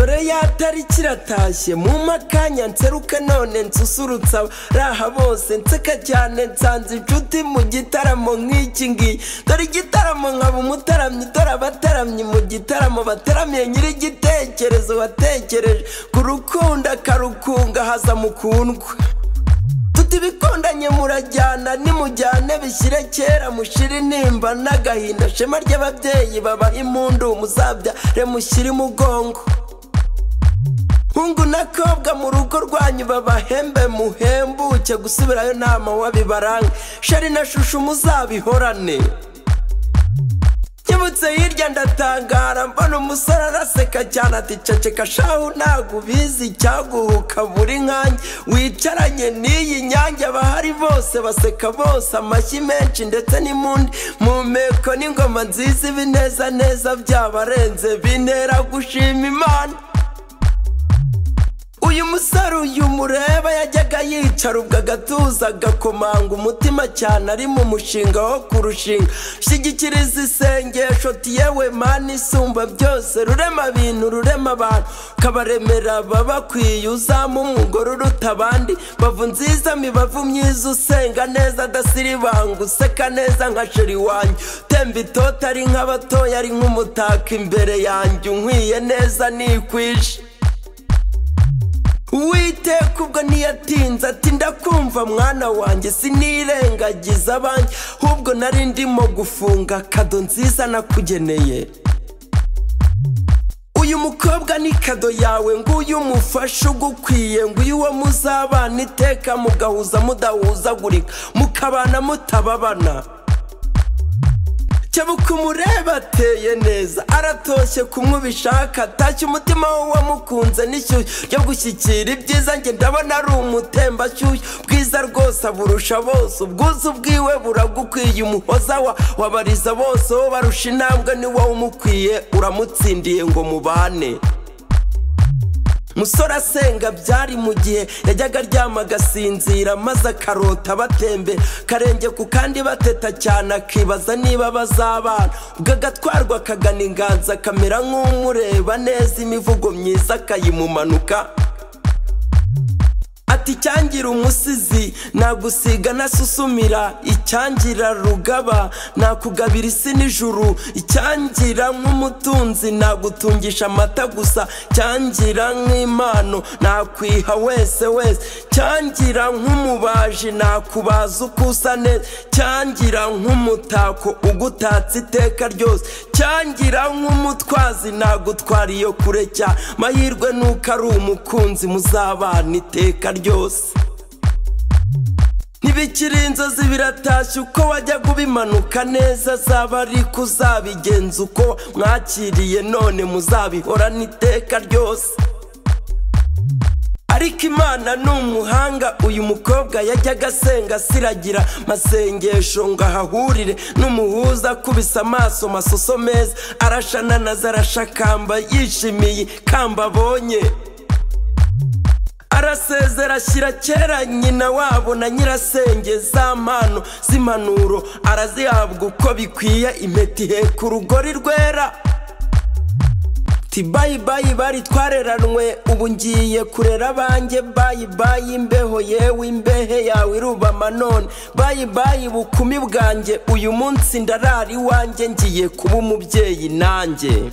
dore Yatariki iratashye mu makanya nseruka none nsusurutsa raha bose nseka cyane nsanze inshuti mu gitaramo nk'iki ngi dore igitaramo nkaba umutaramyi dore abataramyi mu gitaramo bataramiye nyiri igitekerezo watekereje kurukunda karukunga haza mukundwa tutibikondanye murajyana nimujyane bishyire kera mushira intimba n'agahinda shema ry'ababyeyi baba impundu muzabyare mushyire mugongo hungu nakobwa mu rugo rwanyu babahembe muhembuke gusubirayo nama wabibaranga shari na shushu muzabihorane nyibutse hirya ndatangara mbona umusore araseka cyane ati ceceka shahu nagubizi cyaguhuka buri nkanjye wicaranye n'iyi nyange abahari bose baseka bose amashyi menshi ndetse n'imundi mu meko n'ingoma nziza ibineza neza byabarenze bintera gushima Imana uyu musore uyu mureba yajyaga yicara ubwo agatuza agakomanga umutima cyane ari mu mushinga wo kurushinga shyigikiriza isengesho yewe Mana isumba byose rurema bintu rurema abantu kabaremera babakwiye uzama umugore uruta abandi bavu nziza mibavu myiza usenga neza adasiribanga useka neza nka sheri wanjye temba itoto ari nk'abatoya ari nk'umutaka imbere yanjye unkwiye neza nikwishe Uwiteka ubwo ntiyatinze ati ndakumva mwana wanjye sinirengagiza abanjye ahubwo nari ndimo gufunga kado nziza nakugeneye uyu mukobwa ni kado yawe nguyu umufasha ugukwiye nguyu uwo muzabana iteka mugahuza mudahuzagurika mukabana mutababana cyabuka umureba ateye neza aratoshye kumubishaka atashye umutima we wamukunze n'ishyushyu ryo gushyikira ibyiza njye ndabona ari umutembashyushyu bwiza rwose aburusha bose ubwuzu bwiwe buragukwiye umuhoza wabariza bose wo barusha intambwe ni wowe umukwiye uramutsindiye ngo mubane musore asenga byari mu gihe yajyaga aryama agasinzira maze akarota batembe karenge ku kandi bateta cyane akibaza niba bazabana ubwo agatwarwa akagana inganza akamera nk'umureba neza imivugo myiza akayimumanuka ati cyangira umusizi nagusiga nasusumira icyangira rugaba nakugabira isi n'ijuru icyangira nk'umutunzi nagutungisha amata gusa cyangira nk'impano nakwiha wese cyangira nk'umubaji nakubaza uko usa neza cyangira nk'umutako ugutatse iteka ryose cyangira nk'umutwazi nagutwara iyo kure cyane mahirwe nuko ari umukunzi muzabana iteka ryose ntibikiri inzozi biratashye uko wajya kubimanuka neza zaba ari kuzabigenza uko mwakiriye none muzabihorana iteka ryose ariko Imana ni umuhanga uyu mukobwa yajyaga asenga asiragira masengesho ngo ahahurire n'umuhuza akubise amaso masoso meza arashananaza arashakamba yishimiye kamba abonye arasezera ashyira kera nyina wabo na nyirasenge za mpano z'impanuro arazihabwa uko bikwiye impeta iheka urugori rwera ti bayi bari twareranwe ubu ngiye kurera abanjye bayi imbeho yewe imbehe yawe irubama none bayi bukumi bwanjye uyu munsi ndarari wanjye ngiye kuba umubyeyi nanjye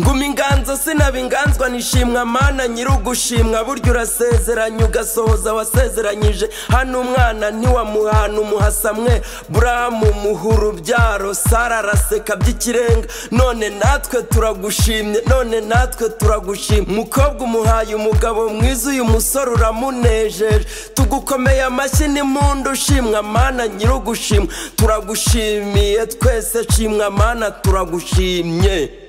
ngumi inganzo sinabinganzwa nishimwa Mana nyirugushimwa buryo urasezeranye ugasohoza wasezeranyije hano umwana ntiwamuhana umuhasamwe Burahamu muhuru urubyaro Sara araseka by'ikirenga none natwe turagushimye mukobwa umuhaye umugabo mwiza uyu musore uramunejeje tugukomeye amashyi n'impundu ushimwa Mana nyirugushimwa turagushimiye twese shimwa Mana turagushimye